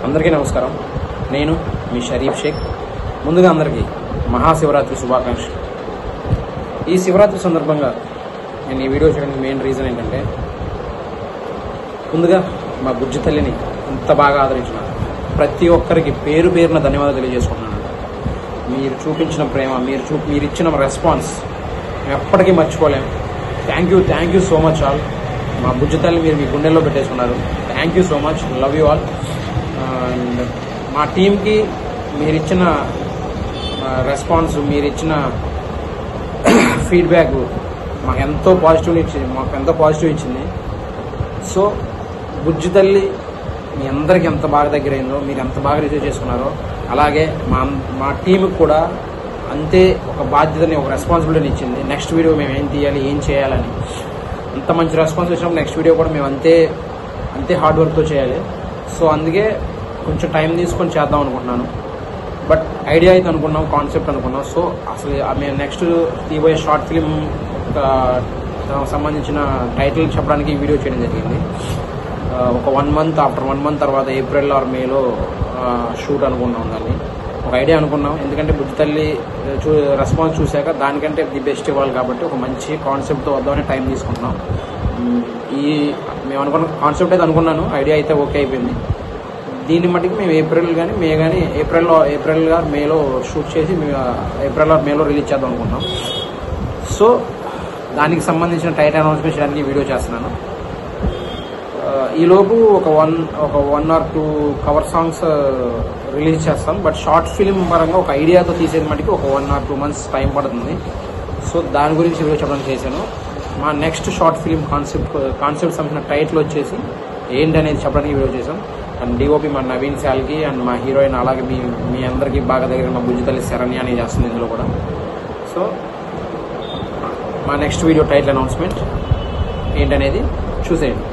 అందరికీ నమస్కారం. నేను మీ షరీఫ్ షేక్. ముందుగా అందరికీ మహాశివరాత్రి శుభాకాంక్షలు. ఈ శివరాత్రి సందర్భంగా నేను ఈ వీడియో చేయడానికి మెయిన్ రీజన్ ఏంటంటే, ముందుగా మా బుజ్జి తల్లిని ఇంత బాగా ఆదరించిన ప్రతి ఒక్కరికి పేరు పేరున ధన్యవాదాలు తెలియజేసుకుంటున్నాను. మీరు చూపించిన ప్రేమ, మీరు ఇచ్చిన రెస్పాన్స్ ఎప్పటికీ మర్చిపోలేము. Thank you so much all. మా బుజ్జి తల్లి మీరు మీ గుండెల్లో పెట్టేసుకున్నారు. Thank you so much, love you all. And మా టీంకి మీరు ఇచ్చిన రెస్పాన్స్, మీరు ఇచ్చిన ఫీడ్బ్యాక్ మాకు ఎంతో పాజిటివ్ ఇచ్చింది. సో బుజ్జి తల్లి మీ అందరికి ఎంత బాగా దగ్గరైందో, మీరు ఎంత బాగా రిసీవ్ చేసుకున్నారో, అలాగే మా టీంకి కూడా అంతే ఒక బాధ్యతని, ఒక రెస్పాన్సిబిలిటీని ఇచ్చింది. నెక్స్ట్ వీడియో మేము ఏం తీయాలి, ఏం చేయాలని అంత మంచి రెస్పాన్స్ ఇచ్చినప్పుడు నెక్స్ట్ వీడియో కూడా మేము అంతే హార్డ్ వర్క్తో చేయాలి. సో అందుకే కొంచెం టైం తీసుకొని చేద్దాం అనుకుంటున్నాను. బట్ ఐడియా అయితే అనుకున్నాం, కాన్సెప్ట్ అనుకున్నాం. సో అసలు మేము నెక్స్ట్ తీయబోయే షార్ట్ ఫిలిం సంబంధించిన టైటిల్ చెప్పడానికి ఈ వీడియో చేయడం జరిగింది. ఒక 1 month, ఆఫ్టర్ 1 month తర్వాత ఏప్రిల్ ఆర్ మేలో షూట్ అనుకున్నాం. దాన్ని ఒక ఐడియా అనుకున్నాం. ఎందుకంటే బుజ్జి తల్లి రెస్పాన్స్ చూశాక దానికంటే ది బెస్ట్ ఇవ్వాలి కాబట్టి ఒక మంచి కాన్సెప్ట్తో వద్దామని టైం తీసుకుంటున్నాం. మేము అనుకున్న కాన్సెప్ట్ అయితే అనుకున్నాను, ఐడియా అయితే ఓకే అయిపోయింది. దీన్ని మట్టికి మేము ఏప్రిల్ ఆర్ మేలో షూట్ చేసి ఏప్రిల్ ఆర్ మేలో రిలీజ్ చేద్దాం అనుకుంటున్నాం. సో దానికి సంబంధించిన టైటిల్ అనౌన్స్మెంట్ చేయడానికి వీడియో చేస్తున్నాను. ఈలోపు ఒక 1 or 2 కవర్ సాంగ్స్ రిలీజ్ చేస్తాం. బట్ షార్ట్ ఫిల్మ్ పరంగా ఒక ఐడియాతో తీసేది మటుకు ఒక 1 or 2 months టైం పడుతుంది. సో దాని గురించి వీడియో చెప్పడానికి చేశాను. మా నెక్స్ట్ షార్ట్ ఫిల్మ్ కాన్సెప్ట్ సంబంధించిన టైటిల్ వచ్చేసి ఏంటనేది చెప్పడానికి వీడియో చేశాం. అండ్ డిఓపి మా నవీన్ శాల్కి, అండ్ మా హీరోయిన్, అలాగే మీ అందరికీ బాగా దగ్గర మా బుజ్జి తల్లి శరణ్య అని చేస్తుంది ఇందులో కూడా. సో మా నెక్స్ట్ వీడియో టైటిల్ అనౌన్స్మెంట్ ఏంటనేది చూసేయండి.